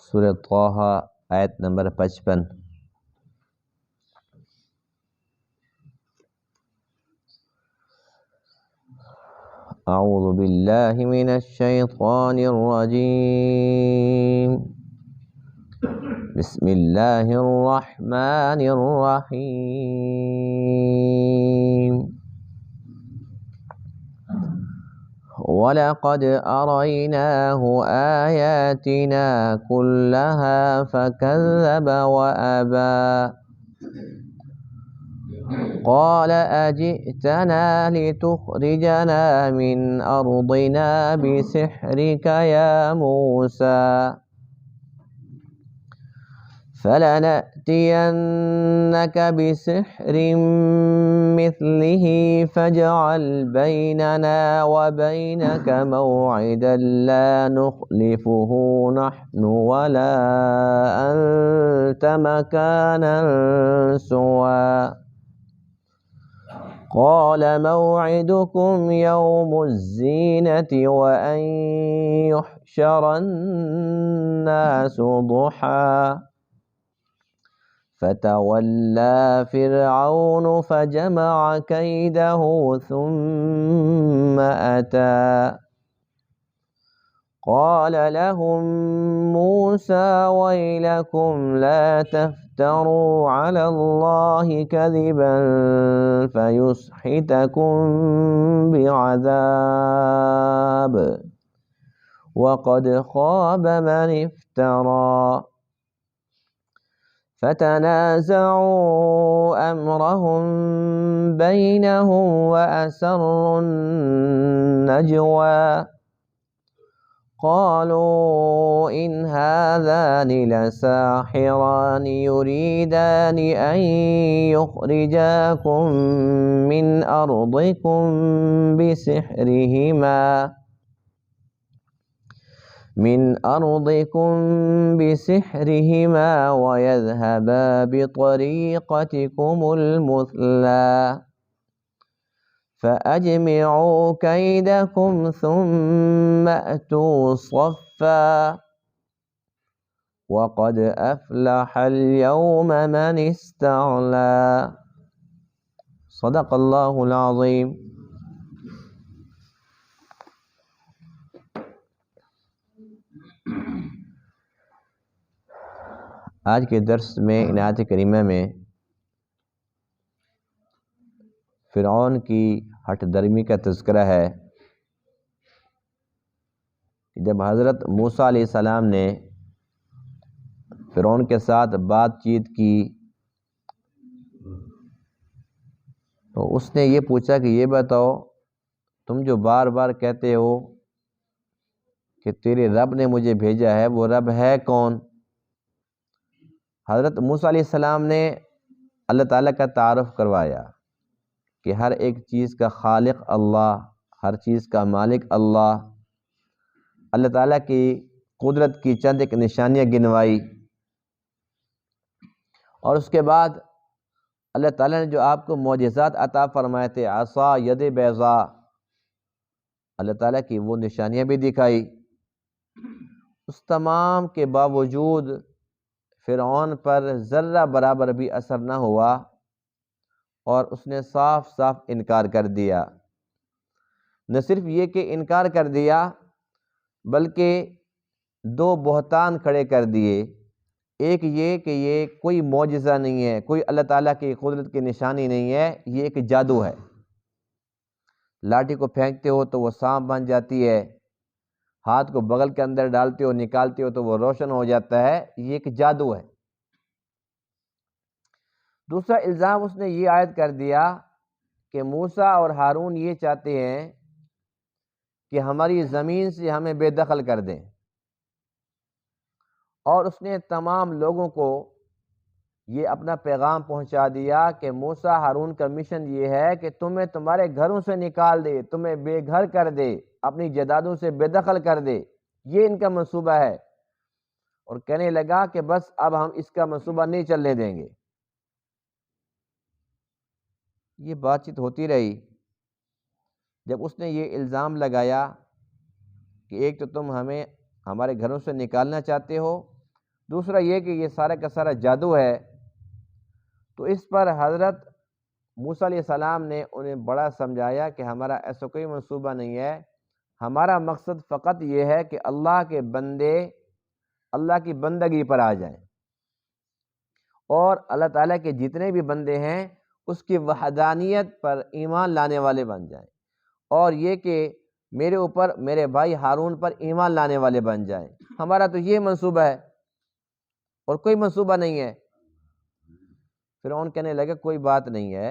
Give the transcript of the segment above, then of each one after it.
سورہ طٰہٰ آیت نمبر 55۔ اعوذ باللہ من الشیطان الرجیم، بسم اللہ الرحمن الرحیم۔ وَلَقَدْ أَرَيْنَاهُ آيَاتِنَا كُلَّهَا فَكَذَّبَ وَأَبَى قَالَ أَجِئْتَنَا لِتُخْرِجَنَا مِنْ أَرْضِنَا بِسِحْرِكَ يَا مُوسَى فَلَنَأْتِيَنَّكَ بِسِحْرٍ مِثْلِهِ فَاجْعَلْ بَيْنَنَا وَبَيْنَكَ مَوْعِدًا لَا نُخْلِفُهُ نَحْنُ وَلَا أَنْتَ مَكَانًا سُوًى قَالَ مَوْعِدُكُمْ يَوْمُ الزِّينَةِ وَأَنْ يُحْشَرَ النَّاسُ ضُحًى فَتَوَلَّى فِرْعَوْنُ فَجَمَعَ كَيْدَهُ ثُمَّ أَتَى قَالَ لَهُم مُوسَى وَيْلَكُمْ لَا تَفْتَرُوا عَلَى اللَّهِ كَذِبًا فَيُسْحِتَكُم بِعَذَابٍ وَقَدْ خَابَ مَنِ افْتَرَى فَتَنَازَعُوا أَمْرَهُم بَيْنَهُمْ وَأَسَرُّوا النَّجْوَىٰ قَالُوا إِنْ هَٰذَانِ لَسَاحِرَانِ يُرِيدَانِ أَن يُخْرِجَاكُم مِّنْ أَرْضِكُم بِسِحْرِهِمَا وَيَذْهَبَا بِطَرِيقَتِكُمُ الْمُثْلَىٰ فَأَجْمِعُوا كَيْدَكُمْ ثُمَّ أْتُوا صَفًّا وَقَدْ أَفْلَحَ الْيَوْمَ مَنِ اسْتَعْلَىٰ۔ صدق اللہ العظیم۔ آج کے درس میں ان آیات کریمہ میں فرعون کی ہٹ درمی کا تذکرہ ہے۔ جب حضرت موسیٰ علیہ السلام نے فرعون کے ساتھ بات چیت کی تو اس نے یہ پوچھا کہ یہ بتاؤ تم جو بار بار کہتے ہو کہ تیرے رب نے مجھے بھیجا ہے، وہ رب ہے کون؟ حضرت موسیٰ علیہ السلام نے اللہ تعالیٰ کا تعارف کروایا کہ ہر ایک چیز کا خالق اللہ، ہر چیز کا مالک اللہ۔ اللہ تعالیٰ کی قدرت کی چند ایک نشانیاں گنوائی، اور اس کے بعد اللہ تعالیٰ نے جو آپ کو معجزات عطا فرمائے تھے، عصا، ید بیضاء، اللہ تعالیٰ کی وہ نشانیاں بھی دکھائی۔ اس تمام کے باوجود فرعون پر ذرہ برابر بھی اثر نہ ہوا اور اس نے صاف صاف انکار کر دیا۔ نہ صرف یہ کہ انکار کر دیا بلکہ دو بہتان کھڑے کر دیے۔ ایک یہ کہ یہ کوئی معجزہ نہیں ہے، کوئی اللہ تعالیٰ کی قدرت کی نشانی نہیں ہے، یہ ایک جادو ہے۔ لاٹھی کو پھینکتے ہو تو وہ سانپ بن جاتی ہے، ہاتھ کو بغل کے اندر ڈالتے ہو نکالتے ہو تو وہ روشن ہو جاتا ہے، یہ ایک جادو ہے۔ دوسرا الزام اس نے یہ عائد کر دیا کہ موسیٰ اور ہارون یہ چاہتے ہیں کہ ہماری زمین سے ہمیں بے دخل کر دیں، اور اس نے تمام لوگوں کو یہ اپنا پیغام پہنچا دیا کہ موسیٰ ہارون کا مشن یہ ہے کہ تمہیں تمہارے گھروں سے نکال دے، تمہیں بے گھر کر دے، اپنی جائیدادوں سے بے دخل کر دے، یہ ان کا منصوبہ ہے۔ اور کہنے لگا کہ بس اب ہم اس کا منصوبہ نہیں چلنے دیں گے۔ یہ بات چیت ہوتی رہی۔ جب اس نے یہ الزام لگایا کہ ایک تو تم ہمیں ہمارے گھروں سے نکالنا چاہتے ہو، دوسرا یہ کہ یہ سارا کا سارا جادو ہے، تو اس پر حضرت موسیٰ علیہ السلام نے انہیں بڑا سمجھایا کہ ہمارا ایسا کوئی منصوبہ نہیں ہے، ہمارا مقصد فقط یہ ہے کہ اللہ کے بندے اللہ کی بندگی پر آ جائیں اور اللہ تعالیٰ کے جتنے بھی بندے ہیں اس کی وحدانیت پر ایمان لانے والے بن جائیں، اور یہ کہ میرے اوپر میرے بھائی ہارون پر ایمان لانے والے بن جائیں۔ ہمارا تو یہ منصوبہ ہے اور کوئی منصوبہ نہیں ہے۔ فرعون کہنے لگے کوئی بات نہیں ہے،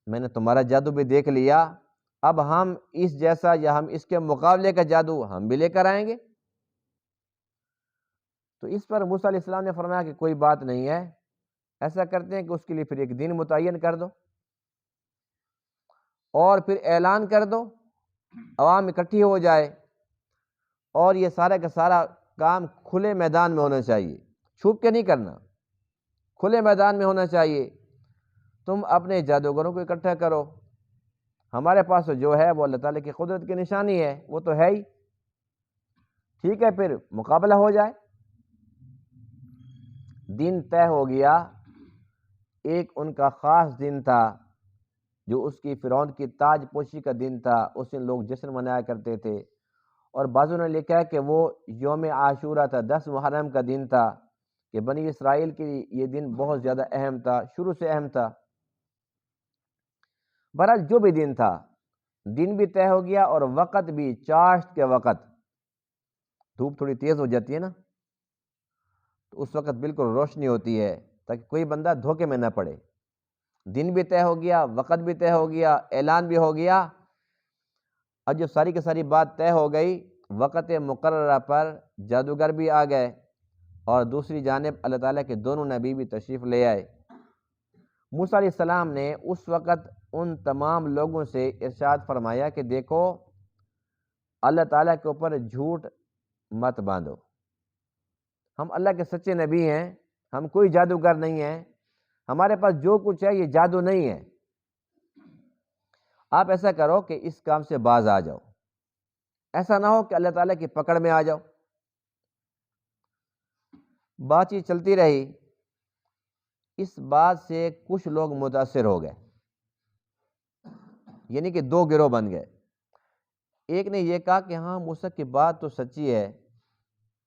میں نے تمہارا جادو بھی دیکھ لیا، اب ہم اس جیسا یا ہم اس کے مقابلے کا جادو ہم بھی لے کر آئیں گے۔ تو اس پر موسیٰ علیہ السلام نے فرمایا کہ کوئی بات نہیں ہے، ایسا کرتے ہیں کہ اس کے لیے پھر ایک دن متعین کر دو اور پھر اعلان کر دو، عوام اکٹھی ہو جائے، اور یہ سارا کا سارا کام کھلے میدان میں ہونا چاہیے، چھپ کے نہیں کرنا، کھلے میدان میں ہونا چاہیے۔ تم اپنے جادوگروں کو اکٹھا کرو، ہمارے پاس جو ہے وہ اللہ تعالیٰ کی قدرت کی نشانی ہے، وہ تو ہے ہی، ٹھیک ہے پھر مقابلہ ہو جائے۔ دن طے ہو گیا، ایک ان کا خاص دن تھا جو اس کی فرعون کی تاج پوشی کا دن تھا، اس دن لوگ جشن منایا کرتے تھے، اور بعضوں نے لکھا ہے کہ وہ یوم عاشورہ تھا، 10 محرم کا دن تھا، کہ بنی اسرائیل کے لیے یہ دن بہت زیادہ اہم تھا، شروع سے اہم تھا۔ بہرحال جو بھی دن تھا، دن بھی طے ہو گیا اور وقت بھی چاشت کے وقت، دھوپ تھوڑی تیز ہو جاتی ہے نا تو اس وقت بالکل روشنی ہوتی ہے تاکہ کوئی بندہ دھوکے میں نہ پڑے۔ دن بھی طے ہو گیا، وقت بھی طے ہو گیا، اعلان بھی ہو گیا، اور جو ساری کی ساری بات طے ہو گئی، وقت مقررہ پر جادوگر بھی آ گئے اور دوسری جانب اللہ تعالیٰ کے دونوں نبی بھی تشریف لے آئے۔ موسیٰ علیہ السلام نے اس وقت ان تمام لوگوں سے ارشاد فرمایا کہ دیکھو، اللہ تعالیٰ کے اوپر جھوٹ مت باندھو، ہم اللہ کے سچے نبی ہیں، ہم کوئی جادوگر نہیں ہیں، ہمارے پاس جو کچھ ہے یہ جادو نہیں ہے۔ آپ ایسا کرو کہ اس کام سے باز آ جاؤ، ایسا نہ ہو کہ اللہ تعالیٰ کی پکڑ میں آ جاؤ۔ بات چیت چلتی رہی، اس بات سے کچھ لوگ متاثر ہو گئے، یعنی کہ دو گروہ بن گئے۔ ایک نے یہ کہا کہ ہاں موسیٰ کی بات تو سچی ہے،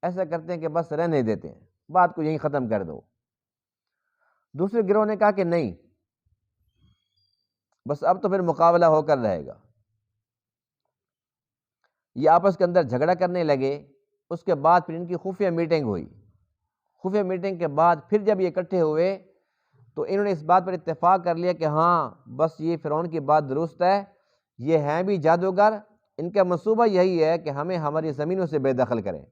ایسا کرتے ہیں کہ بس رہنے دیتے ہیں، بات کو یہیں ختم کر دو۔ دوسرے گروہ نے کہا کہ نہیں، بس اب تو پھر مقابلہ ہو کر رہے گا۔ یہ آپس کے اندر جھگڑا کرنے لگے۔ اس کے بعد پھر ان کی خفیہ میٹنگ ہوئی۔ خفیہ میٹنگ کے بعد پھر جب یہ اکٹھے ہوئے تو انہوں نے اس بات پر اتفاق کر لیا کہ ہاں بس یہ فرعون کی بات درست ہے، یہ ہیں بھی جادوگر، ان کا منصوبہ یہی ہے کہ ہمیں ہماری زمینوں سے بے دخل کریں،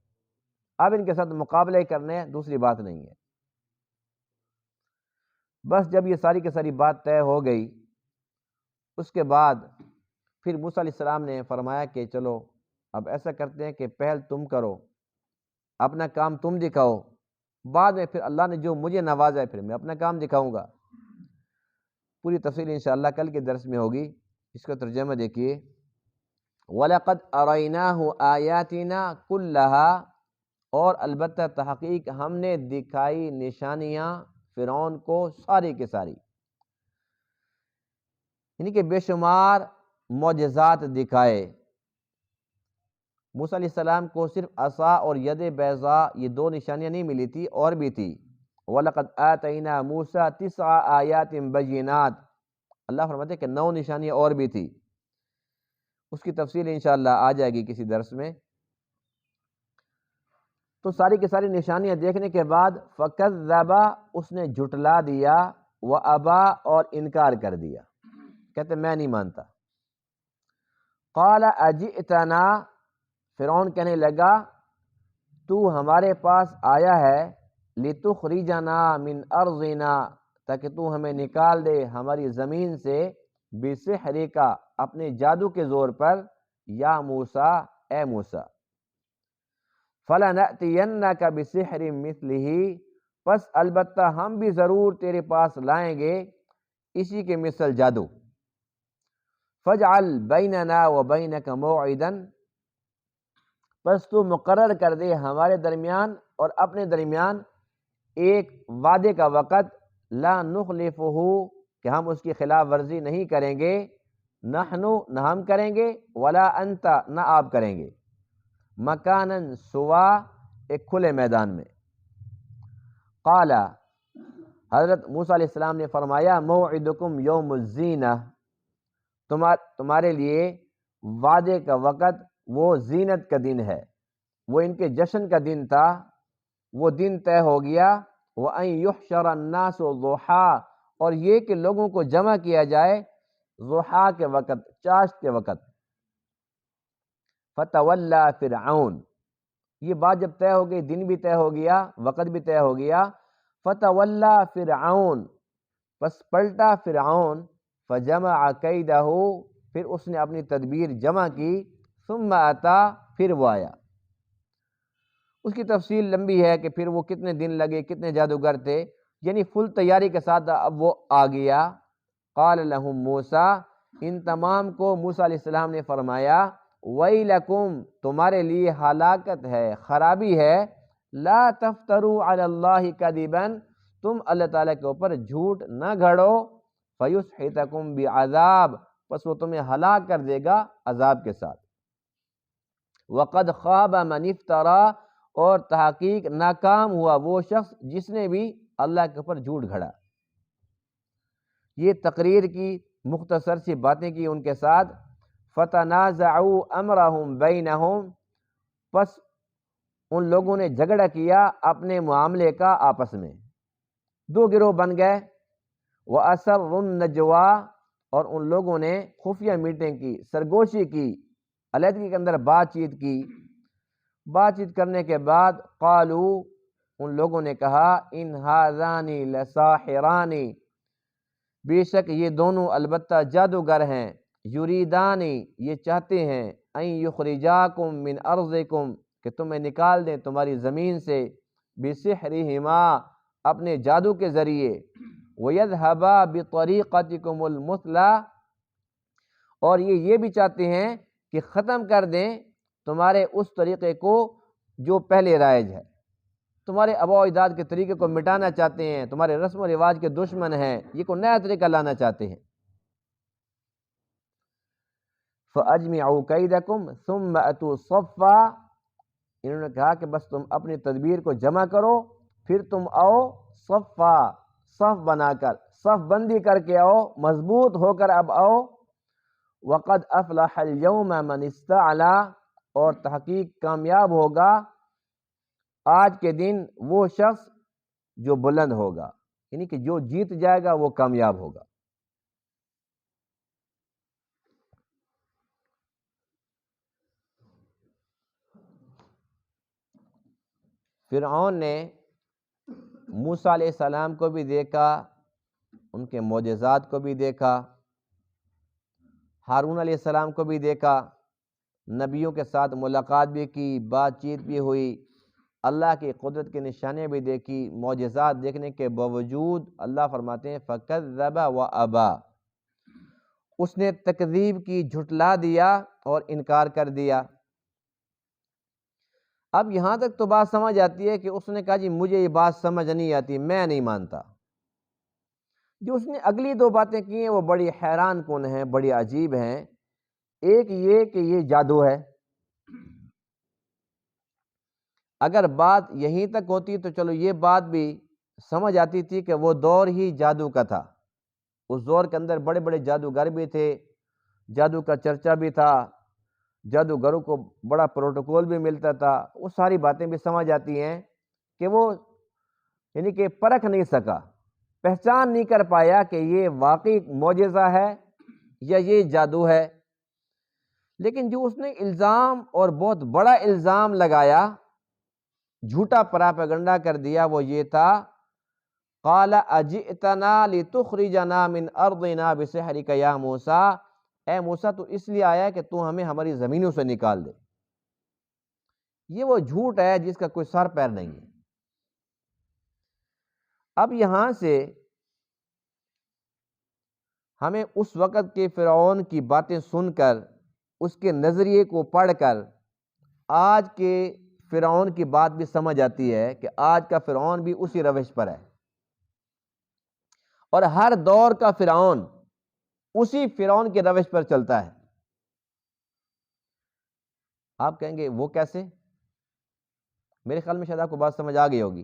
اب ان کے ساتھ مقابلے کرنے دوسری بات نہیں ہے۔ بس جب یہ ساری کی ساری بات طے ہو گئی، اس کے بعد پھر موسیٰ علیہ السلام نے فرمایا کہ چلو اب ایسا کرتے ہیں کہ پہل تم کرو، اپنا کام تم دکھاؤ، بعد میں پھر اللہ نے جو مجھے نوازا ہے پھر میں اپنا کام دکھاؤں گا۔ پوری تفصیل انشاءاللہ کل کے درس میں ہوگی۔ اس کا ترجمہ دیکھیے، وَلَقَدْ أَرَيْنَاهُ آيَاتِنَا كُلَّهَا، اور البتہ تحقیق ہم نے دکھائی نشانیاں فرعون کو ساری کی ساری، یعنی کہ بے شمار معجزات دکھائے۔ موسیٰ علیہ السلام کو صرف عصا اور ید بیضاء یہ دو نشانیاں نہیں ملی تھی، اور بھی تھی۔ وَلَقَدْ آتَيْنَا مُوسَىٰ 9 آیات بَيِّنَاتٍ، اللہ فرماتے ہیں کہ 9 نشانیاں اور بھی تھی، اس کی تفصیل انشاءاللہ آ جائے گی کسی درس میں۔ تو ساری کی ساری نشانیاں دیکھنے کے بعد فَكَذَّبَ، اس نے جھٹلا دیا، وَأَبَى، اور انکار کر دیا، کہتے میں نہیں مانتا۔ قَالَ أَجِئْتَنَا، فرعون کہنے لگا تو ہمارے پاس آیا ہے، لِتُخْرِجَنَا مِنْ أَرْضِنَا، تاکہ تو ہمیں نکال دے ہماری زمین سے، بِسِحْرِكَ، اپنے جادو کے زور پر، یا موسیٰ، اے موسیٰ، فَلَنَأْتِيَنَّكَ بِسِحْرٍ مِثْلِهِ، پس البتہ ہم بھی ضرور تیرے پاس لائیں گے اسی کے مثل جادو۔ فَاجْعَلْ بَيْنَنَا وَبَيْنَكَ مَوْعِدًا، پس تو مقرر کر دے ہمارے درمیان اور اپنے درمیان ایک وعدے کا وقت، لا نخلفہ کہ ہم اس کی خلاف ورزی نہیں کریں گے، نحنو نہ ہم کریں گے، ولا انت نہ آپ کریں گے، مکانن سوا ایک کھلے میدان میں۔ قال حضرت موسیٰ علیہ السلام نے فرمایا موعدکم یوم الزینہ، تمہارے لیے وعدے کا وقت وہ زینت کا دن ہے، وہ ان کے جشن کا دن تھا، وہ دن طے ہو گیا۔ وَأَن يُحْشَرَ النَّاسُ ضُحَىٰ، اور یہ کہ لوگوں کو جمع کیا جائے ضحیٰ کے وقت، چاشت کے وقت۔ فَتَوَلَّىٰ فِرْعَوْنُ، یہ بات جب طے ہو گئی، دن بھی طے ہو گیا، وقت بھی طے ہو گیا۔ فَتَوَلَّىٰ فِرْعَوْنُ، پس پلٹا فرعون، فَجَمَعَ كَيْدَهُ، پھر اس نے اپنی تدبیر جمع کی، ثُمَّ أَتَىٰ، پھر وہ آیا۔ اس کی تفصیل لمبی ہے کہ پھر وہ کتنے دن لگے، کتنے جادوگر تھے، یعنی فل تیاری کے ساتھ اب وہ آ گیا۔ قال لهم موسیٰ، ان تمام کو موسیٰ علیہ السلام نے فرمایا ویلکم، تمہارے لیے ہلاکت ہے، خرابی ہے، لا تفتروا علی اللہ کذبا، تم اللہ تعالیٰ کے اوپر جھوٹ نہ گھڑو، فیسحتکم بعذاب، پس وہ تمہیں ہلاک کر دے گا عذاب کے ساتھ۔ وقد خاب من افترا، اور تحقیق ناکام ہوا وہ شخص جس نے بھی اللہ کے اوپر جھوٹ گھڑا۔ یہ تقریر کی، مختصر سی باتیں کی ان کے ساتھ۔ فتنازعوا امرهم بینہم، پس ان لوگوں نے جھگڑا کیا اپنے معاملے کا آپس میں، دو گروہ بن گئے۔ وَأَسَرُّوا النَّجْوَىٰ، اور ان لوگوں نے خفیہ میٹنگ کی، سرگوشی کی، علیحدگی کے اندر بات چیت کی۔ بات چیت کرنے کے بعد قالوا، ان لوگوں نے کہا ان ھذان لساحران، بے شک یہ دونوں البتہ جادوگر ہیں، یریدان، یہ چاہتے ہیں، ان یخرجاکم من ارضکم، کہ تمہیں نکال دیں تمہاری زمین سے، بسحرہما، اپنے جادو کے ذریعے، ویذھبا بطریقتکم المثلی، اور یہ بھی چاہتے ہیں کہ ختم کر دیں تمہارے اس طریقے کو جو پہلے رائج ہے، تمہارے آباء و اجداد کے طریقے کو مٹانا چاہتے ہیں، تمہارے رسم و رواج کے دشمن ہیں، یہ کوئی نیا طریقہ لانا چاہتے ہیں۔ فَأَجْمِعُوا كَيْدَكُمْ ثُمَّ أَتُوا صَفًّا، انہوں نے کہا کہ بس تم اپنی تدبیر کو جمع کرو، پھر تم آؤ صفا، صف بنا کر، صف بندی کر کے آؤ، مضبوط ہو کر اب آؤ۔ وَقَدْ أَفْلَحَ الْيَوْمَ مَنِ اسْتَعْلَىٰ، اور تحقیق کامیاب ہوگا آج کے دن وہ شخص جو بلند ہوگا، یعنی کہ جو جیت جائے گا وہ کامیاب ہوگا۔ فرعون نے موسیٰ علیہ السلام کو بھی دیکھا، ان کے معجزات کو بھی دیکھا، ہارون علیہ السلام کو بھی دیکھا، نبیوں کے ساتھ ملاقات بھی کی، بات چیت بھی ہوئی، اللہ کی قدرت کی نشانیاں بھی دیکھی، معجزات دیکھنے کے باوجود اللہ فرماتے ہیں فَكَذَّبَ وَأَبَىٰ، اس نے تکذیب کی، جھٹلا دیا اور انکار کر دیا۔ اب یہاں تک تو بات سمجھ آتی ہے کہ اس نے کہا جی مجھے یہ بات سمجھ نہیں آتی، میں نہیں مانتا۔ جو اس نے اگلی دو باتیں کی ہیں وہ بڑی حیران کن ہیں، بڑی عجیب ہیں۔ ایک یہ کہ یہ جادو ہے، اگر بات یہیں تک ہوتی تو چلو یہ بات بھی سمجھ آتی تھی کہ وہ دور ہی جادو کا تھا، اس دور کے اندر بڑے بڑے جادوگر بھی تھے، جادو کا چرچا بھی تھا، جادوگروں کو بڑا پروٹوکول بھی ملتا تھا، وہ ساری باتیں بھی سمجھ آتی ہیں کہ وہ یعنی کہ پرکھ نہیں سکا، پہچان نہیں کر پایا کہ یہ واقعی معجزہ ہے یا یہ جادو ہے۔ لیکن جو اس نے الزام اور بہت بڑا الزام لگایا، جھوٹا پراپیگنڈا کر دیا، وہ یہ تھا قال اجئتنا لتخرجنا من ارضنا بسحرک یا موسیٰ، اے موسیٰ تو اس لیے آیا ہے کہ تو ہمیں ہماری زمینوں سے نکال دے۔ یہ وہ جھوٹ ہے جس کا کوئی سر پیر نہیں ہے۔ اب یہاں سے ہمیں اس وقت کے فرعون کی باتیں سن کر، اس کے نظریے کو پڑھ کر، آج کے فرعون کی بات بھی سمجھ آتی ہے کہ آج کا فرعون بھی اسی روش پر ہے، اور ہر دور کا فرعون اسی فرعون کے روش پر چلتا ہے۔ آپ کہیں گے وہ کیسے؟ میرے خیال میں شاید آپ کو بات سمجھ آ گئی ہوگی۔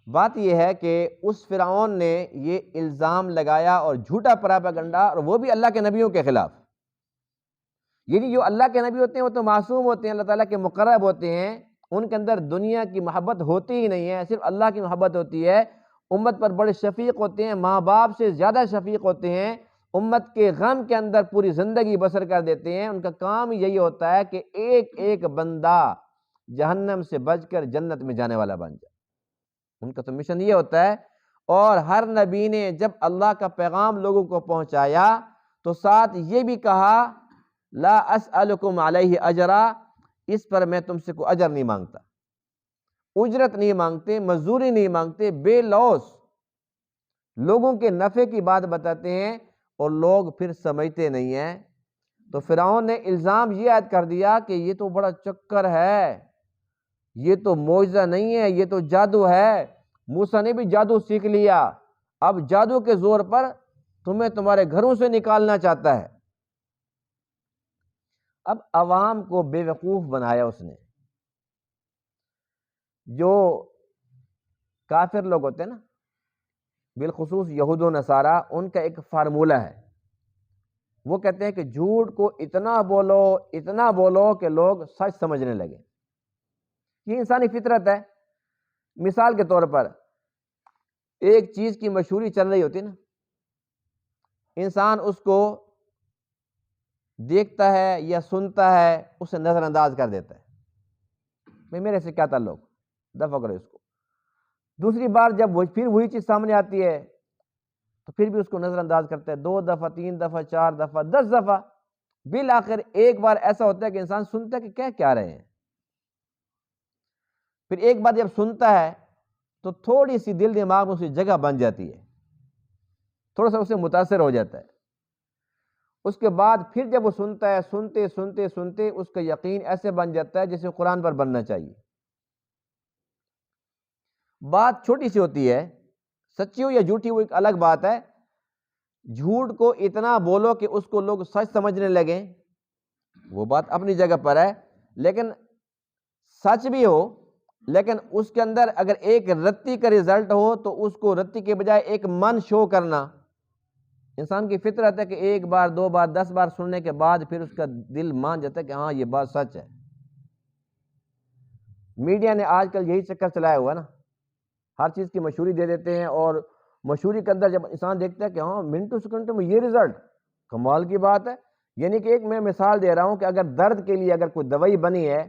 بات یہ ہے کہ اس فرعون نے یہ الزام لگایا اور جھوٹا پراپیگنڈا، اور وہ بھی اللہ کے نبیوں کے خلاف۔ یعنی جو اللہ کے نبی ہوتے ہیں وہ تو معصوم ہوتے ہیں، اللہ تعالیٰ کے مقرب ہوتے ہیں، ان کے اندر دنیا کی محبت ہوتی ہی نہیں ہے، صرف اللہ کی محبت ہوتی ہے۔ امت پر بڑے شفیق ہوتے ہیں، ماں باپ سے زیادہ شفیق ہوتے ہیں، امت کے غم کے اندر پوری زندگی بسر کر دیتے ہیں۔ ان کا کام یہی ہوتا ہے کہ ایک ایک بندہ جہنم سے بچ کر جنت میں جانے والا بن جائے، ان کا تو مشن یہ ہوتا ہے۔ اور ہر نبی نے جب اللہ کا پیغام لوگوں کو پہنچایا تو ساتھ یہ بھی کہا لا اسألکم علیہ اجرا، اس پر میں تم سے کوئی اجر نہیں مانگتا، اجرت نہیں مانگتے، مزدوری نہیں مانگتے، بے لوث لوگوں کے نفع کی بات بتاتے ہیں، اور لوگ پھر سمجھتے نہیں ہیں۔ تو فرعون نے الزام یہ عائد کر دیا کہ یہ تو بڑا چکر ہے، یہ تو معجزہ نہیں ہے، یہ تو جادو ہے، موسیٰ نے بھی جادو سیکھ لیا، اب جادو کے زور پر تمہیں تمہارے گھروں سے نکالنا چاہتا ہے۔ اب عوام کو بے وقوف بنایا اس نے۔ جو کافر لوگ ہوتے ہیں نا، بالخصوص یہود و نصارہ، ان کا ایک فارمولہ ہے، وہ کہتے ہیں کہ جھوٹ کو اتنا بولو کہ لوگ سچ سمجھنے لگے۔ یہ انسانی فطرت ہے۔ مثال کے طور پر ایک چیز کی مشہوری چل رہی ہوتی ہے نا، انسان اس کو دیکھتا ہے یا سنتا ہے، اسے نظر انداز کر دیتا ہے، میرے سے کیا تعلق، دفع کرو اس کو۔ دوسری بار جب پھر وہی چیز سامنے آتی ہے تو پھر بھی اس کو نظر انداز کرتا ہے، 2 دفعہ 3 دفعہ 4 دفعہ 10 دفعہ، بالآخر ایک بار ایسا ہوتا ہے کہ انسان سنتا ہے کہ کہہ کیا رہے ہیں۔ پھر ایک بار جب سنتا ہے تو تھوڑی سی دل دماغ میں اسی جگہ بن جاتی ہے، تھوڑا سا اسے متاثر ہو جاتا ہے۔ اس کے بعد پھر جب وہ سنتا ہے، سنتے سنتے سنتے اس کا یقین ایسے بن جاتا ہے جیسے قرآن پر بننا چاہیے۔ بات چھوٹی سی ہوتی ہے، سچی ہو یا جھوٹی وہ ایک الگ بات ہے۔ جھوٹ کو اتنا بولو کہ اس کو لوگ سچ سمجھنے لگیں، وہ بات اپنی جگہ پر ہے، لیکن سچ بھی ہو، لیکن اس کے اندر اگر ایک رتی کا رزلٹ ہو تو اس کو رتی کے بجائے ایک من شو کرنا۔ انسان کی فطرت ہے کہ ایک بار 2 بار 10 بار سننے کے بعد پھر اس کا دل مان جاتا ہے کہ ہاں یہ بات سچ ہے۔ میڈیا نے آج کل یہی چکر چلایا ہوا نا، ہر چیز کی مشہوری دے دیتے ہیں، اور مشہوری کے اندر جب انسان دیکھتا ہے کہ ہاں منٹوں سیکنڈوں میں یہ رزلٹ، کمال کی بات ہے۔ یعنی کہ ایک میں مثال دے رہا ہوں کہ اگر درد کے لیے اگر کوئی دوائی بنی ہے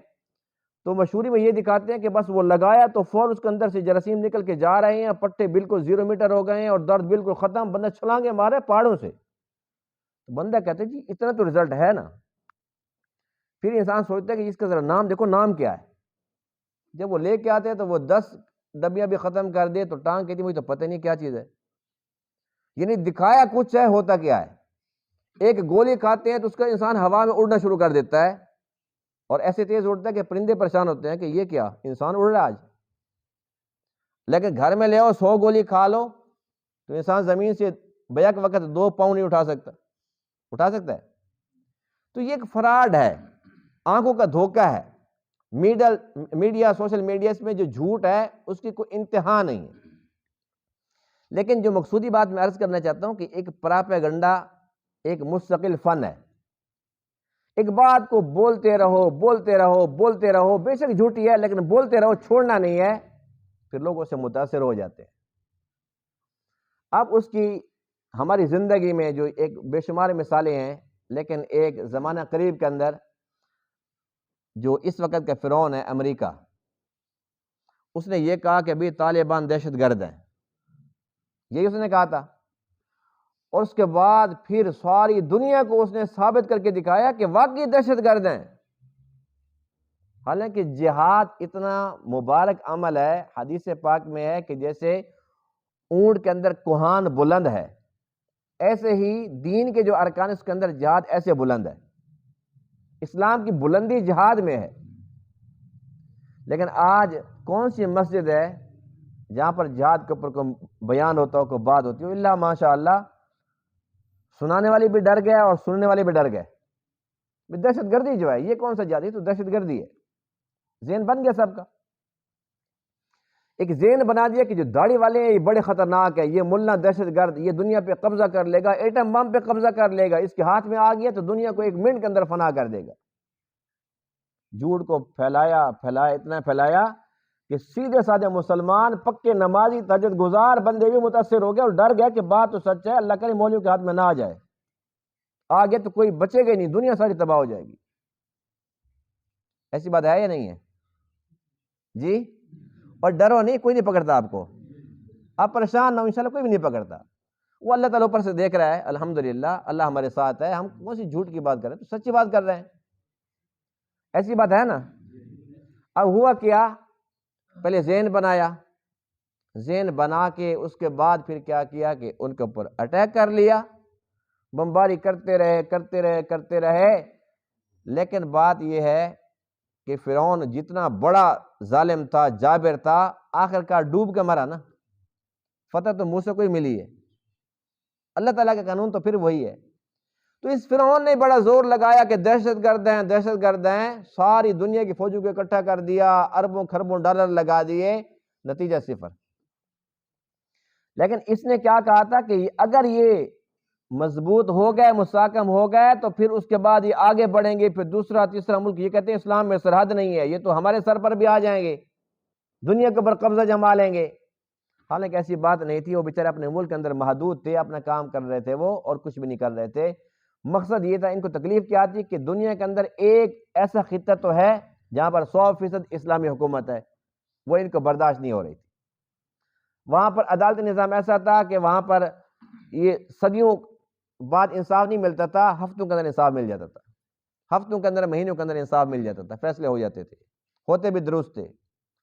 تو مشہوری میں یہ دکھاتے ہیں کہ بس وہ لگایا تو فوراً اس کے اندر سے جراثیم نکل کے جا رہے ہیں، پٹے بالکل 0 میٹر ہو گئے ہیں اور درد بالکل ختم، بندہ چھلانگے مارے پہاڑوں سے۔ تو بندہ کہتے ہیں جی اتنا تو رزلٹ ہے نا۔ پھر انسان سوچتا ہے کہ اس کا ذرا نام دیکھو، نام کیا ہے۔ جب وہ لے کے آتے ہیں تو وہ 10 ڈبیاں بھی ختم کر دے تو ٹانگ کہتی مجھے تو پتہ نہیں کیا چیز ہے۔ یعنی دکھایا کچھ ہے، ہوتا کیا ہے۔ ایک گولی کھاتے ہیں تو اس کا انسان ہوا میں اڑنا شروع کر دیتا ہے، اور ایسے تیز اڑتا ہے کہ پرندے پریشان ہوتے ہیں کہ یہ کیا انسان اڑ رہا ہے آج۔ لیکن گھر میں لے آؤ 100 گولی کھا لو تو انسان زمین سے بیک وقت 2 پاؤں نہیں اٹھا سکتا ہے۔ تو یہ ایک فراڈ ہے، آنکھوں کا دھوکہ ہے۔ میڈیا سوشل میڈیا میں جو جھوٹ ہے اس کی کوئی انتہا نہیں ہے۔ لیکن جو مقصودی بات میں عرض کرنا چاہتا ہوں کہ ایک پراپیگنڈا ایک مستقل فن ہے۔ ایک بات کو بولتے رہو، بے شک جھوٹی ہے لیکن بولتے رہو، چھوڑنا نہیں ہے، پھر لوگ اس سے متاثر ہو جاتے ہیں۔ اب اس کی ہماری زندگی میں جو ایک بے شمار مثالیں ہیں، لیکن ایک زمانہ قریب کے اندر جو اس وقت کا فرعون ہے امریکہ، اس نے یہ کہا کہ ابھی طالبان دہشت گرد ہیں، یہی اس نے کہا تھا، اور اس کے بعد پھر ساری دنیا کو اس نے ثابت کر کے دکھایا کہ واقعی دہشت گرد ہیں۔ حالانکہ جہاد اتنا مبارک عمل ہے، حدیث پاک میں ہے کہ جیسے اونٹ کے اندر کوہان بلند ہے، ایسے ہی دین کے جو ارکان اس کے اندر جہاد ایسے بلند ہے۔ اسلام کی بلندی جہاد میں ہے۔ لیکن آج کون سی مسجد ہے جہاں پر جہاد کے اوپر کوئی بیان ہوتا ہو، کوئی بات ہوتی ہو، اللہ ماشاء اللہ سنانے والی بھی ڈر گیا اور سننے والے بھی ڈر گئے. دہشت گردی جو ہے یہ کون سا جہاد؟ یہ تو دہشت گردی ہے. ذہن بن گیا سب کا، ایک ذہن بنا دیا کہ جو داڑھی والے ہیں یہ بڑے خطرناک ہے، یہ ملا دہشت گرد، یہ دنیا پہ قبضہ کر لے گا، ایٹم بم پہ قبضہ کر لے گا، اس کے ہاتھ میں آ گیا تو دنیا کو ایک منٹ کے اندر فنا کر دے گا. جھوٹ کو پھیلایا اتنا پھیلایا کہ سیدھے سادھے مسلمان پکے نمازی تہجد گزار بندے بھی متاثر ہو گئے اور ڈر گیا کہ بات تو سچ ہے، اللہ کرے مولویوں کے ہاتھ میں نہ آ جائے. آگے تو کوئی بچے گا نہیں، دنیا ساری تباہ ہو جائے گی. ایسی بات ہے یا نہیں ہے جی؟ اور ڈرو نہیں، کوئی نہیں پکڑتا آپ کو، آپ پریشان نہ ہو، انشاءاللہ کوئی بھی نہیں پکڑتا. وہ اللہ تعالیٰ اوپر سے دیکھ رہا ہے، الحمدللہ اللہ ہمارے ساتھ ہے. ہم کون سی جھوٹ کی بات کر رہے ہیں، تو سچی بات کر رہے ہیں. ایسی بات ہے نا. اب ہوا کیا، پہلے ذہن بنایا، ذہن بنا کے اس کے بعد پھر کیا کیا کہ ان کے اوپر اٹیک کر لیا، بمباری کرتے رہے. لیکن بات یہ ہے کہ فرعون جتنا بڑا ظالم تھا، جابر تھا، آخر کار ڈوب کے مرا نا. فتح تو موسیٰ کو ہی ملی ہے، اللہ تعالیٰ کا قانون تو پھر وہی ہے. تو اس فرعون نے بڑا زور لگایا کہ دہشت گرد ہیں، ساری دنیا کی فوجوں کو اکٹھا کر دیا، اربوں خربوں ڈالر لگا دیے، نتیجہ صفر. لیکن اس نے کیا کہا تھا کہ اگر یہ مضبوط ہو گئے، مستحکم ہو گئے، تو پھر اس کے بعد یہ آگے بڑھیں گے، پھر دوسرا تیسرا ملک. یہ کہتے ہیں اسلام میں سرحد نہیں ہے، یہ تو ہمارے سر پر بھی آ جائیں گے، دنیا کے اوپر قبضہ جما لیں گے. حالانکہ ایسی بات نہیں تھی، وہ بیچارے اپنے ملک کے اندر محدود تھے، اپنا کام کر رہے تھے وہ، اور کچھ بھی نہیں کر رہے تھے. مقصد یہ تھا، ان کو تکلیف کیا تھی کہ دنیا کے اندر ایک ایسا خطہ تو ہے جہاں پر 100% اسلامی حکومت ہے، وہ ان کو برداشت نہیں ہو رہی تھی. وہاں پر عدالتی نظام ایسا تھا کہ وہاں پر یہ صدیوں بعد انصاف نہیں ملتا تھا، ہفتوں کے اندر انصاف مل جاتا تھا، ہفتوں کے اندر، مہینوں کے اندر انصاف مل جاتا تھا، فیصلے ہو جاتے تھے، ہوتے بھی درست تھے،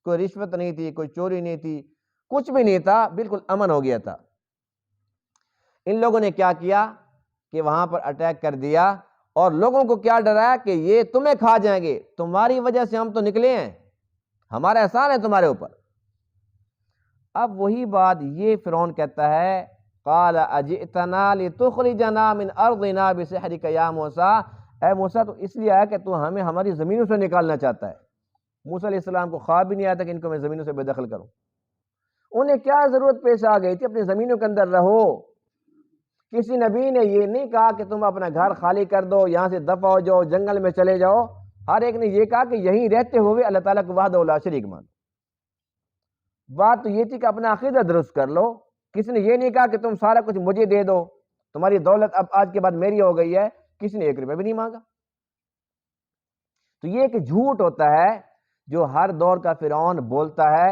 کوئی رشوت نہیں تھی، کوئی چوری نہیں تھی، کچھ بھی نہیں تھا، بالکل امن ہو گیا تھا. ان لوگوں نے کیا کیا کہ وہاں پر اٹیک کر دیا اور لوگوں کو کیا ڈرایا کہ یہ تمہیں کھا جائیں گے، تمہاری وجہ سے ہم تو نکلے ہیں، ہمارا احسان ہے تمہارے اوپر. اب وہی بات یہ فرعون کہتا ہے، قال اجئتنا لتخرجنا من ارضنا بسحرک یا موسیٰ، اے موسیٰ تو اس لیے آیا کہ تو ہمیں ہماری زمینوں سے نکالنا چاہتا ہے. موسیٰ علیہ السلام کو خواب بھی نہیں آیا تھا کہ ان کو میں زمینوں سے بے دخل کروں. انہیں کیا ضرورت پیش آ گئی تھی، اپنی زمینوں کے اندر رہو. کسی نبی نے یہ نہیں کہا کہ تم اپنا گھر خالی کر دو، یہاں سے دفع ہو جاؤ، جنگل میں چلے جاؤ. ہر ایک نے یہ کہا کہ یہیں رہتے ہوئے اللہ تعالیٰ کو وحدہ لا شریک مانو. بات تو یہ تھی کہ اپنا عقیدہ درست کر لو. کسی نے یہ نہیں کہا کہ تم سارا کچھ مجھے دے دو، تمہاری دولت اب آج کے بعد میری ہو گئی ہے. کسی نے 1 روپیہ بھی نہیں مانگا. تو یہ ایک جھوٹ ہوتا ہے جو ہر دور کا فرعون بولتا ہے،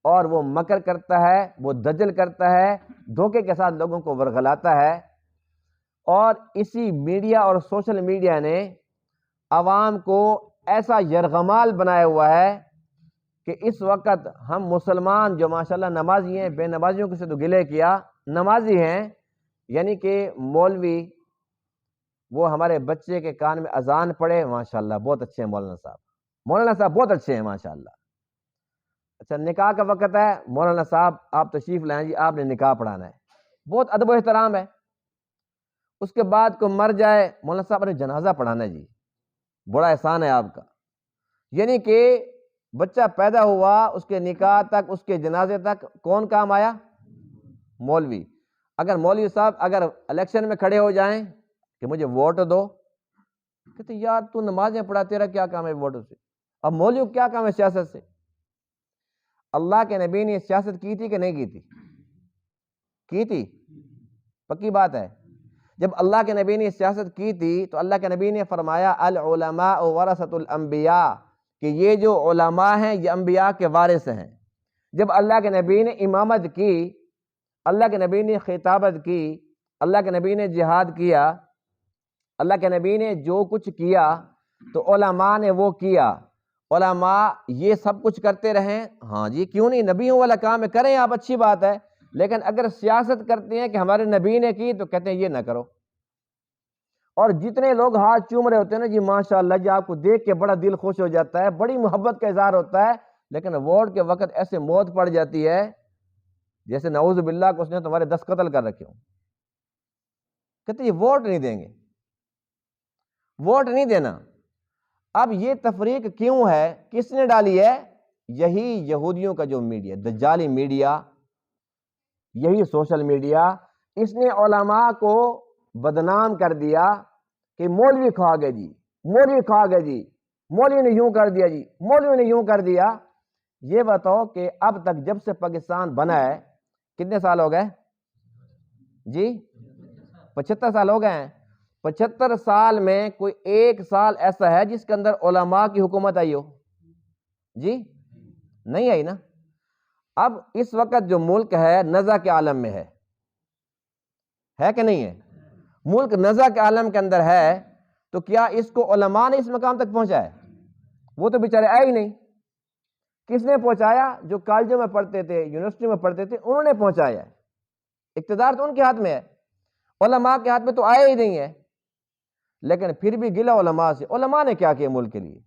اور وہ مکر کرتا ہے، وہ دجل کرتا ہے، دھوکے کے ساتھ لوگوں کو ورغلاتا ہے. اور اسی میڈیا اور سوشل میڈیا نے عوام کو ایسا یرغمال بنایا ہوا ہے کہ اس وقت ہم مسلمان جو ماشاءاللہ نمازی ہیں، بے نمازیوں کے سے تو گلے کیا، نمازی ہیں، یعنی کہ مولوی وہ ہمارے بچے کے کان میں اذان پڑھے، ماشاءاللہ بہت اچھے ہیں مولانا صاحب بہت اچھے ہیں ماشاءاللہ. اچھا نکاح کا وقت ہے، مولانا صاحب آپ تشریف لائیں جی، آپ نے نکاح پڑھانا ہے، بہت ادب و احترام ہے. اس کے بعد کو مر جائے، مولانا صاحب نے جنازہ پڑھانا ہے جی، بڑا احسان ہے آپ کا. یعنی کہ بچہ پیدا ہوا، اس کے نکاح تک، اس کے جنازے تک کون کام آیا؟ مولوی. اگر مولوی صاحب اگر الیکشن میں کھڑے ہو جائیں کہ مجھے ووٹ دو، کہتے یار تو نمازیں پڑھا، تیرا کیا کام ہے ووٹوں سے؟ اب مولوی کیا کام ہے سیاست سے؟ اللہ کے نبی نے سیاست کی تھی کہ نہیں کی تھی؟ کی تھی، پکی بات ہے. جب اللہ کے نبی نے سیاست کی تھی تو اللہ کے نبی نے فرمایا العلماء ورثۃ الانبیاء، کہ یہ جو علماء ہیں یہ انبیاء کے وارث ہیں. جب اللہ کے نبی نے امامت کی، اللہ کے نبی نے خطابت کی، اللہ کے نبی نے جہاد کیا، اللہ کے نبی نے جو کچھ کیا تو علماء نے وہ کیا. علماء یہ سب کچھ کرتے رہیں، ہاں جی کیوں نہیں، نبیوں والا کام ہے، کریں آپ، اچھی بات ہے. لیکن اگر سیاست کرتے ہیں کہ ہمارے نبی نے کی، تو کہتے ہیں یہ نہ کرو. اور جتنے لوگ ہاتھ چوم رہے ہوتے ہیں نا جی ماشاءاللہ، جی آپ کو دیکھ کے بڑا دل خوش ہو جاتا ہے، بڑی محبت کا اظہار ہوتا ہے. لیکن ووٹ کے وقت ایسے موت پڑ جاتی ہے جیسے نعوذ باللہ کہ اس نے تمہارے 10 قتل کر رکھے ہوں. کہتے یہ ووٹ نہیں دیں گے، ووٹ نہیں دینا. اب یہ تفریق کیوں ہے، کس نے ڈالی ہے؟ یہی یہودیوں کا جو میڈیا، دجالی میڈیا، یہی سوشل میڈیا، اس نے علماء کو بدنام کر دیا کہ مولوی کھا گئے جی، مولوی کھا گئے جی، مولوی نے یوں کر دیا جی، مولوی نے یوں کر دیا. یہ بتاؤ کہ اب تک جب سے پاکستان بنا ہے کتنے سال ہو گئے جی؟ 75 سال ہو گئے ہیں. 75 سال میں کوئی ایک سال ایسا ہے جس کے اندر علماء کی حکومت آئی ہو جی؟ نہیں آئی نا. اب اس وقت جو ملک ہے نزع کے عالم میں ہے کہ نہیں ہے؟ ملک نزع کے عالم کے اندر ہے تو کیا اس کو علماء نے اس مقام تک پہنچایا؟ وہ تو بیچارے آئے ہی نہیں. کس نے پہنچایا؟ جو کالجوں میں پڑھتے تھے، یونیورسٹی میں پڑھتے تھے، انہوں نے پہنچایا. اقتدار تو ان کے ہاتھ میں ہے، علماء کے ہاتھ میں تو آئے ہی نہیں ہے. لیکن پھر بھی گلا علماء سے. علماء نے کیا کیا ملک کے لیے؟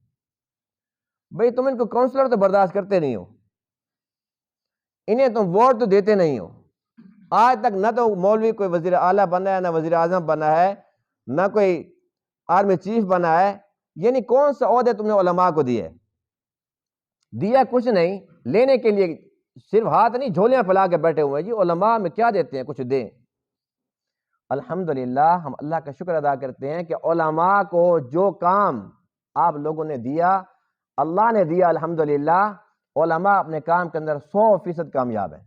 بھئی تم ان کو کونسلر تو برداشت کرتے نہیں ہو، انہیں تم ووٹ تو دیتے نہیں ہو. آج تک نہ تو مولوی کوئی وزیر اعلیٰ بنا ہے، نہ وزیر اعظم بنا ہے، نہ کوئی آرمی چیف بنا ہے. یعنی کون سا عہدے تم نے علماء کو دیے؟ دیا کچھ نہیں. لینے کے لیے صرف ہاتھ نہیں، جھولیاں پھیلا کے بیٹھے ہوئے ہیں جی علماء میں کیا دیتے ہیں، کچھ دیں. الحمدللہ ہم اللہ کا شکر ادا کرتے ہیں کہ علماء کو جو کام آپ لوگوں نے دیا، اللہ نے دیا. الحمدللہ علماء اپنے کام کے اندر 100% کامیاب ہیں.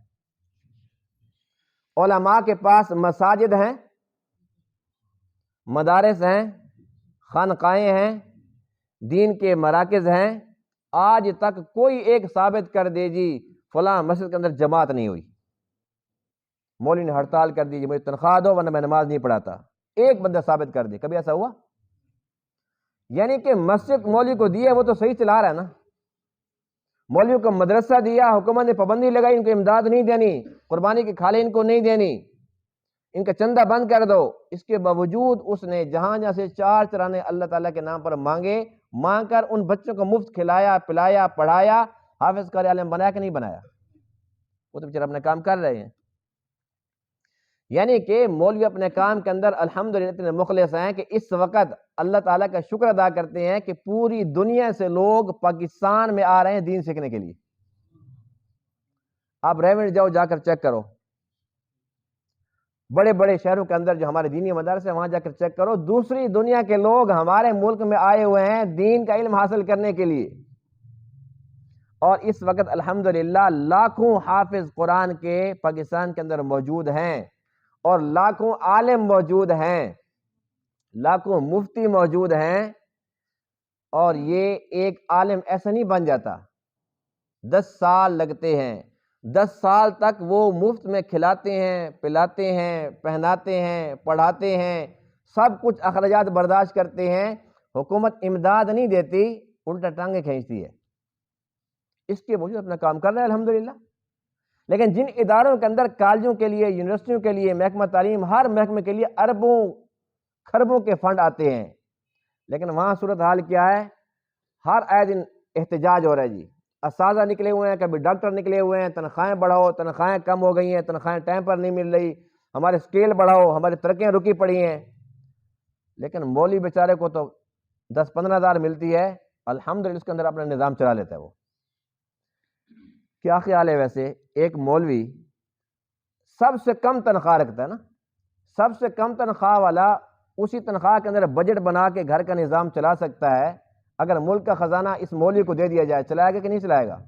علماء کے پاس مساجد ہیں، مدارس ہیں، خانقاہیں ہیں، دین کے مراکز ہیں. آج تک کوئی ایک ثابت کر دے جی فلاں مسجد کے اندر جماعت نہیں ہوئی، مولوی نے ہڑتال کر دی جی مجھے تنخواہ دو ورنہ میں نماز نہیں پڑھاتا. ایک بندہ ثابت کر دے، کبھی ایسا ہوا؟ یعنی کہ مسجد مولوی کو دی ہے وہ تو صحیح چلا رہا ہے نا. مولوی کو مدرسہ دیا، حکومت نے پابندی لگائی ان کو امداد نہیں دینی، قربانی کی کھالیں ان کو نہیں دینی، ان کا چندہ بند کر دو. اس کے باوجود اس نے جہاں جہاں سے 4 چرانے اللہ تعالیٰ کے نام پر مانگے، مانگ کر ان بچوں کو مفت کھلایا پلایا پڑھایا. حافظ قاری عالم بنایا کہ نہیں بنایا؟ وہ تو بیچارے اپنے کام کر رہے ہیں. یعنی کہ مولوی اپنے کام کے اندر الحمدللہ اتنے مخلص ہیں کہ اس وقت اللہ تعالیٰ کا شکر ادا کرتے ہیں کہ پوری دنیا سے لوگ پاکستان میں آ رہے ہیں دین سیکھنے کے لیے. آپ ریونڈ جاؤ، جا کر چیک کرو، بڑے بڑے شہروں کے اندر جو ہمارے دینی مدارس ہیں وہاں جا کر چیک کرو. دوسری دنیا کے لوگ ہمارے ملک میں آئے ہوئے ہیں دین کا علم حاصل کرنے کے لیے. اور اس وقت الحمدللہ لاکھوں حافظ قرآن کے پاکستان کے اندر موجود ہیں، اور لاکھوں عالم موجود ہیں، لاکھوں مفتی موجود ہیں. اور یہ ایک عالم ایسا نہیں بن جاتا، 10 سال لگتے ہیں. 10 سال تک وہ مفت میں کھلاتے ہیں، پلاتے ہیں، پہناتے ہیں، پڑھاتے ہیں، سب کچھ اخراجات برداشت کرتے ہیں. حکومت امداد نہیں دیتی، الٹا ٹانگیں کھینچتی ہے. اس کے باوجود اپنا کام کر رہے ہیں الحمدللہ. لیکن جن اداروں کے اندر کالجوں کے لیے، یونیورسٹیوں کے لیے، محکمہ تعلیم، ہر محکمے کے لیے اربوں خربوں کے فنڈ آتے ہیں، لیکن وہاں صورتحال کیا ہے؟ ہر آئے دن احتجاج ہو رہا ہے جی. اساتذہ نکلے ہوئے ہیں، کبھی ڈاکٹر نکلے ہوئے ہیں، تنخواہیں بڑھاؤ، تنخواہیں کم ہو گئی ہیں، تنخواہیں ٹائم پر نہیں مل رہی، ہمارے اسکیل بڑھاؤ، ہماری ترقیاں رکی پڑی ہیں. لیکن مولوی بیچارے کو تو 10-15 ہزار ملتی ہے، الحمدللہ اس کے اندر اپنا نظام چلا لیتا ہے. وہ کیا خیال ہے ویسے؟ ایک مولوی سب سے کم تنخواہ رکھتا ہے نا، سب سے کم تنخواہ والا اسی تنخواہ کے اندر بجٹ بنا کے گھر کا نظام چلا سکتا ہے. اگر ملک کا خزانہ اس مولوی کو دے دیا جائے چلائے گا کہ نہیں چلائے گا؟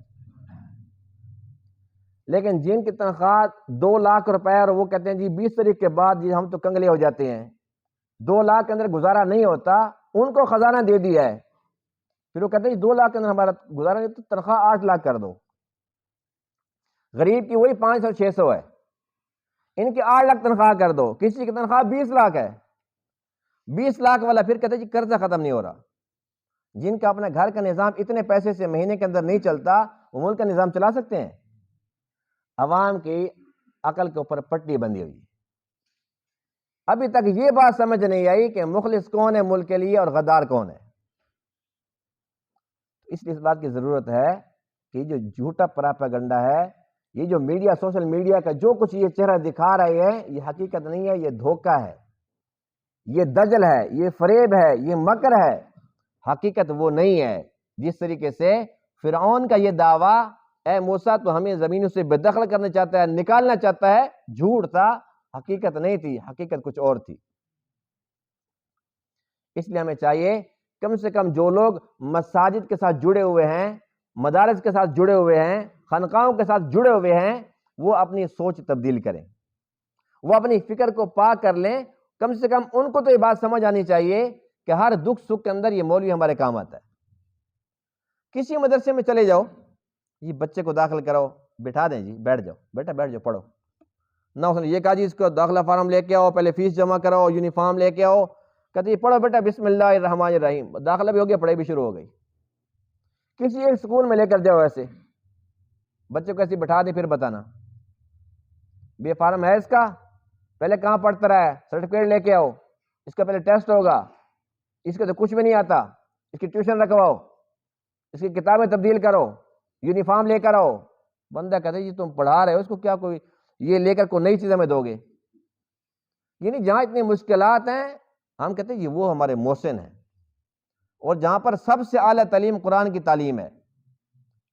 لیکن جن کی تنخواہ 2 لاکھ روپے اور وہ کہتے ہیں جی 20 تاریخ کے بعد جی ہم تو کنگلے ہو جاتے ہیں، 2 لاکھ کے اندر گزارا نہیں ہوتا، ان کو خزانہ دے دیا ہے. پھر وہ کہتے ہیں 2 لاکھ کے اندر ہمارا گزارا نہیں تو تنخواہ 8 لاکھ کر دو. غریب کی وہی 500-600 ہے، ان کی 8 لاکھ تنخواہ کر دو. کسی کی تنخواہ 20 لاکھ ہے، 20 لاکھ والا پھر کہتے ہیں جی قرضہ ختم نہیں ہو رہا. جن کا اپنے گھر کا نظام اتنے پیسے سے مہینے کے اندر نہیں چلتا، وہ ملک کا نظام چلا سکتے ہیں؟ عوام کی عقل کے اوپر پٹی بندھی ہوئی. ابھی تک یہ بات سمجھ نہیں آئی کہ مخلص کون ہے ملک کے لیے اور غدار کون ہے. اس لیے اس بات کی ضرورت ہے کہ جو جھوٹا پراپیگنڈا ہے، یہ جو میڈیا، سوشل میڈیا کا جو کچھ یہ چہرہ دکھا رہے ہیں، یہ حقیقت نہیں ہے، یہ دھوکہ ہے، یہ دجل ہے، یہ فریب ہے، یہ مکر ہے، حقیقت وہ نہیں ہے۔ جس طریقے سے فرعون کا یہ دعویٰ، اے موسیٰ تو ہمیں زمینوں سے بے دخل کرنا چاہتا ہے، نکالنا چاہتا ہے، جھوٹ تھا، حقیقت نہیں تھی، حقیقت کچھ اور تھی۔ اس لیے ہمیں چاہیے کم سے کم جو لوگ مساجد کے ساتھ جڑے ہوئے ہیں، مدارس کے ساتھ جڑے ہوئے ہیں، خانقاہوں کے ساتھ جڑے ہوئے ہیں، وہ اپنی سوچ تبدیل کریں، وہ اپنی فکر کو پاک کر لیں۔ کم سے کم ان کو تو یہ بات سمجھ آنی چاہیے کہ ہر دکھ سکھ کے اندر یہ مولوی ہمارے کام آتا ہے۔ کسی مدرسے میں چلے جاؤ، یہ بچے کو داخل کراؤ، بٹھا دیں جی، بیٹھ جاؤ بیٹا، بیٹھ جاؤ، پڑھو نہ۔ اس نے یہ کہا جی اس کو داخلہ فارم لے کے آؤ، پہلے فیس جمع کراؤ، یونیفارم لے کے آؤ، کہتے پڑھو بیٹا بسم اللہ الرحمن الرحیم، داخلہ بھی ہو گیا، پڑھائی بھی شروع ہو گئی۔ کسی ایک اسکول میں لے کر جاؤ، ایسے بچے کو ایسے بٹھا دیں، پھر بتانا یہ فارم ہے اس کا، پہلے کہاں پڑھتا رہا ہے، سرٹیفکیٹ لے کے آؤ، اس کا پہلے ٹیسٹ ہوگا، اس کا تو کچھ بھی نہیں آتا، اس کی ٹیوشن رکھواؤ، اس کی کتابیں تبدیل کرو، یونیفارم لے کر آؤ۔ بندہ کہتے جی تم پڑھا رہے ہو اس کو، کیا کوئی یہ لے کر کوئی نئی چیز ہمیں دو گے؟ یعنی جہاں اتنی مشکلات ہیں، ہم کہتے ہیں یہ وہ ہمارے محسن ہیں، اور جہاں پر سب سے اعلیٰ تعلیم قرآن کی تعلیم ہے،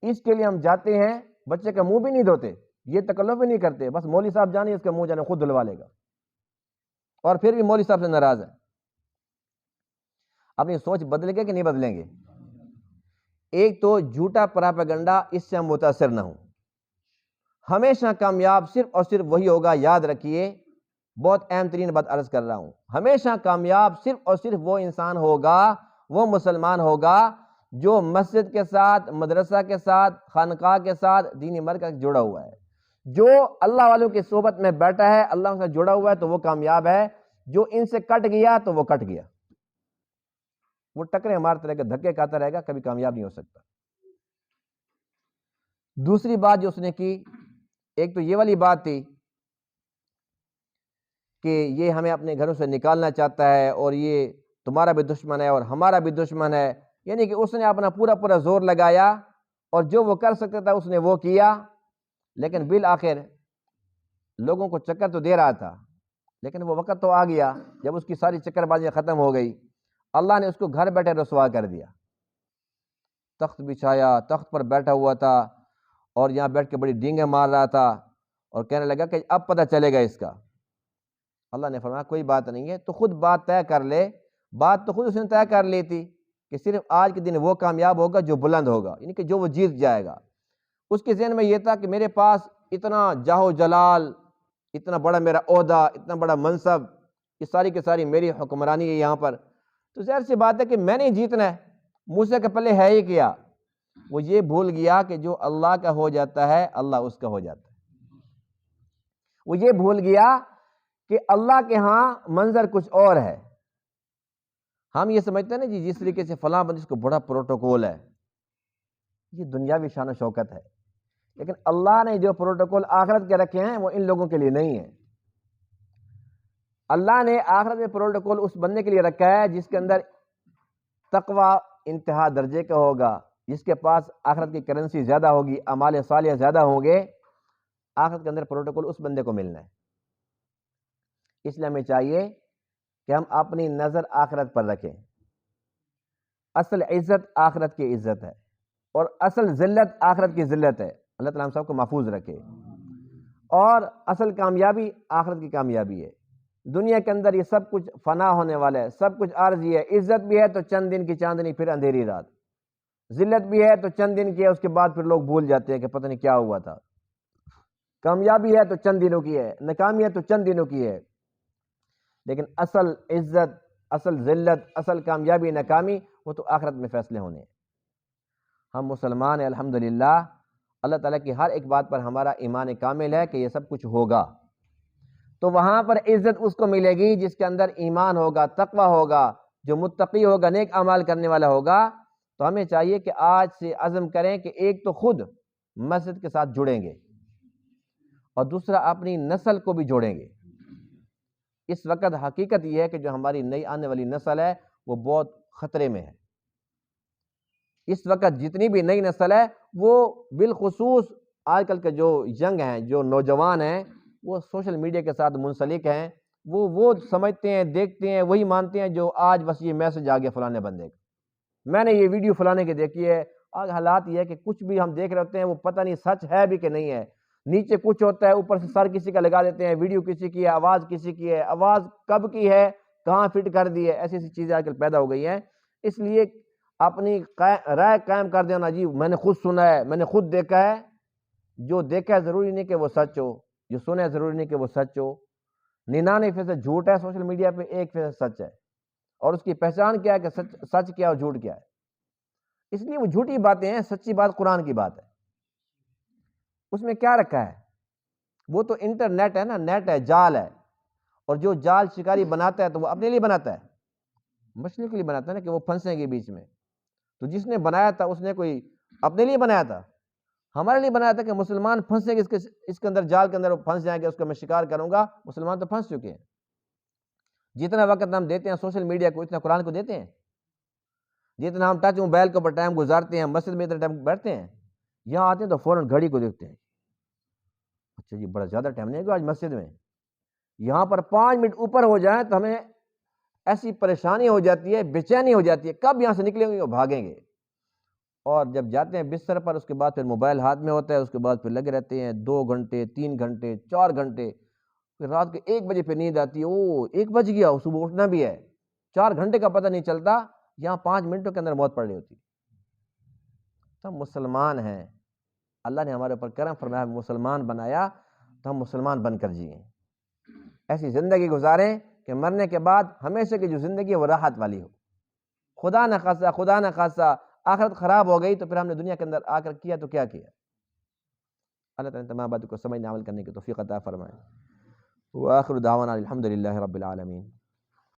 اس کے لیے ہم جاتے ہیں، بچے کا منہ بھی نہیں دھوتے، یہ تکلف بھی نہیں کرتے، بس مولوی صاحب جانے اس کا منہ جانے خود دھلوا لے گا، اور پھر بھی مولوی صاحب سے ناراض ہے۔ اپنی سوچ بدلیں گے کہ نہیں بدلیں گے؟ ایک تو جھوٹا پراپیگنڈا، اس سے ہم متاثر نہ ہوں۔ ہمیشہ کامیاب صرف اور صرف وہی ہوگا، یاد رکھیے، بہت اہم ترین بات عرض کر رہا ہوں، ہمیشہ کامیاب صرف اور صرف وہ انسان ہوگا، وہ مسلمان ہوگا جو مسجد کے ساتھ، مدرسہ کے ساتھ، خانقاہ کے ساتھ، دینی مرکز جڑا ہوا ہے۔ جو اللہ والوں کی صحبت میں بیٹھا ہے، اللہ سے جڑا ہوا ہے، تو وہ کامیاب ہے۔ جو ان سے کٹ گیا تو وہ کٹ گیا، وہ ٹکرے مارتا رہے گا، دھکے کھاتا رہے گا، کبھی کامیاب نہیں ہو سکتا۔ دوسری بات جو اس نے کی، ایک تو یہ والی بات تھی کہ یہ ہمیں اپنے گھروں سے نکالنا چاہتا ہے، اور یہ تمہارا بھی دشمن ہے اور ہمارا بھی دشمن ہے، یعنی کہ اس نے اپنا پورا پورا زور لگایا، اور جو وہ کر سکتا تھا اس نے وہ کیا، لیکن بالآخر لوگوں کو چکر تو دے رہا تھا، لیکن وہ وقت تو آ گیا جب اس کی ساری چکر بازیاں ختم ہو گئی، اللہ نے اس کو گھر بیٹھے رسوا کر دیا۔ تخت بچھایا، تخت پر بیٹھا ہوا تھا، اور یہاں بیٹھ کے بڑی ڈینگیں مار رہا تھا، اور کہنے لگا کہ اب پتہ چلے گا اس کا۔ اللہ نے فرمایا کوئی بات نہیں ہے، تو خود بات طے کر لے۔ بات تو خود اس نے طے کر لی تھی کہ صرف آج کے دن وہ کامیاب ہوگا جو بلند ہوگا، یعنی کہ جو وہ جیت جائے گا۔ اس کے ذہن میں یہ تھا کہ میرے پاس اتنا جاہ و جلال، اتنا بڑا میرا عہدہ، اتنا بڑا منصب، یہ ساری کی ساری میری حکمرانی ہے یہاں پر، تو ظاہر سی بات ہے کہ میں نے جیتنا ہے۔ موسیٰ کے پلے ہے ہی کیا؟ وہ یہ بھول گیا کہ جو اللہ کا ہو جاتا ہے، اللہ اس کا ہو جاتا ہے۔ وہ یہ بھول گیا کہ اللہ کے ہاں منظر کچھ اور ہے۔ ہم یہ سمجھتے ہیں نا جی، جس طریقے سے فلاں بندے کو بڑا پروٹوکول ہے، یہ دنیاوی شان و شوکت ہے، لیکن اللہ نے جو پروٹوکول آخرت کے رکھے ہیں وہ ان لوگوں کے لیے نہیں ہے۔ اللہ نے آخرت میں پروٹوکول اس بندے کے لیے رکھا ہے جس کے اندر تقوی انتہا درجے کا ہوگا، جس کے پاس آخرت کی کرنسی زیادہ ہوگی، اعمال صالحہ زیادہ ہوں گے، آخرت کے اندر پروٹوکول اس بندے کو ملنا ہے۔ اس لیے ہمیں چاہیے کہ ہم اپنی نظر آخرت پر رکھیں۔ اصل عزت آخرت کی عزت ہے، اور اصل ذلت آخرت کی ذلت ہے۔ اللہ تعالیٰ ہم سب کو محفوظ رکھے، اور اصل کامیابی آخرت کی کامیابی ہے۔ دنیا کے اندر یہ سب کچھ فنا ہونے والا ہے، سب کچھ عارضی ہے۔ عزت بھی ہے تو چند دن کی چاندنی، پھر اندھیری رات۔ ذلت بھی ہے تو چند دن کی ہے، اس کے بعد پھر لوگ بھول جاتے ہیں کہ پتہ نہیں کیا ہوا تھا۔ کامیابی ہے تو چند دنوں کی ہے، ناکامی ہے تو چند دنوں کی ہے، لیکن اصل عزت، اصل ذلت، اصل کامیابی، ناکامی، وہ تو آخرت میں فیصلے ہونے ہیں۔ ہم مسلمان ہیں الحمدللہ، اللہ تعالیٰ کی ہر ایک بات پر ہمارا ایمان کامل ہے کہ یہ سب کچھ ہوگا، تو وہاں پر عزت اس کو ملے گی جس کے اندر ایمان ہوگا، تقوی ہوگا، جو متقی ہوگا، نیک اعمال کرنے والا ہوگا۔ تو ہمیں چاہیے کہ آج سے عزم کریں کہ ایک تو خود مسجد کے ساتھ جڑیں گے، اور دوسرا اپنی نسل کو بھی جوڑیں گے۔ اس وقت حقیقت یہ ہے کہ جو ہماری نئی آنے والی نسل ہے وہ بہت خطرے میں ہے۔ اس وقت جتنی بھی نئی نسل ہے وہ بالخصوص آج کل کے جو ینگ ہیں، جو نوجوان ہیں، وہ سوشل میڈیا کے ساتھ منسلک ہیں، وہ سمجھتے ہیں، دیکھتے ہیں، وہی مانتے ہیں جو آج بس یہ میسج آ گیا فلانے بندے کا، میں نے یہ ویڈیو فلانے کی دیکھی ہے۔ آج حالات یہ ہے کہ کچھ بھی ہم دیکھ رہے ہوتے ہیں وہ پتہ نہیں سچ ہے بھی کہ نہیں ہے، نیچے کچھ ہوتا ہے، اوپر سے سر کسی کا لگا دیتے ہیں، ویڈیو کسی کی ہے، آواز کسی کی ہے، آواز کب کی ہے، کہاں فٹ کر دی ہے، ایسی ایسی چیزیں آج کل پیدا ہو گئی ہیں۔ اس لیے اپنی رائے قائم کر دینا، جی میں نے خود سنا ہے، میں نے خود دیکھا ہے۔ جو دیکھا ہے ضروری نہیں کہ وہ سچ ہو، جو سنا ہے ضروری نہیں کہ وہ سچ ہو۔ 99% جھوٹ ہے سوشل میڈیا پہ، 1% سچ ہے، اور اس کی پہچان کیا ہے کہ سچ کیا اور جھوٹ کیا ہے۔ اس لیے وہ جھوٹی باتیں ہیں، سچی بات قرآن کی بات ہے۔ اس میں کیا رکھا ہے؟ وہ تو انٹرنیٹ ہے نا، نیٹ ہے، جال ہے، اور جو جال شکاری بناتا ہے تو وہ اپنے لیے بناتا ہے، مچھلی کے لیے بناتا ہے نا کہ وہ پھنسیں گے بیچ میں۔ تو جس نے بنایا تھا اس نے کوئی اپنے لیے بنایا تھا، ہمارے لیے بنایا تھا کہ مسلمان پھنسیں گے اس کے اندر، جال کے اندر وہ پھنس جائیں گے، اس کا میں شکار کروں گا۔ مسلمان تو پھنس چکے ہیں۔ جتنا وقت ہم دیتے ہیں سوشل میڈیا کو اتنا قرآن کو دیتے ہیں، جتنا ہم ٹچ موبائل کے اوپر ٹائم گزارتے ہیں، مسجد میں اتنا ٹائم بیٹھتے ہیں، یہاں آتے ہیں تو فوراً گھڑی کو دیکھتے ہیں، اچھا جی بڑا زیادہ ٹائم نہیں ہے آج مسجد میں، یہاں پر 5 منٹ اوپر ہو جائیں تو ہمیں ایسی پریشانی ہو جاتی ہے، بے چینی ہو جاتی ہے، کب یہاں سے نکلیں گے اور بھاگیں گے۔ اور جب جاتے ہیں بستر پر، اس کے بعد پھر موبائل ہاتھ میں ہوتا ہے، اس کے بعد پھر لگے رہتے ہیں 2 گھنٹے 3 گھنٹے 4 گھنٹے، پھر رات کے 1 بجے پہ نیند آتی ہے، 1 بج گیا، صبح اٹھنا بھی ہے، 4 گھنٹے کا پتہ نہیں چلتا، یہاں 5 منٹوں کے اندر موت پڑ رہی ہوتی۔ تو ہم مسلمان ہیں، اللہ نے ہمارے اوپر کرم فرمایا، مسلمان بنایا تو ہم مسلمان بن کر جئیں، ایسی زندگی گزاریں کہ مرنے کے بعد ہمیشہ کی جو زندگی ہے وہ راحت والی ہو۔ خدا نہ خاصہ آخرت خراب ہو گئی تو پھر ہم نے دنیا کے اندر آ کر کیا تو کیا کیا؟ اللہ تعالیٰ تمام باتوں کو سمجھنے عمل کرنے کی توفیق عطا فرمائے۔ وآخر دعوانا الحمد للہ رب العالمین۔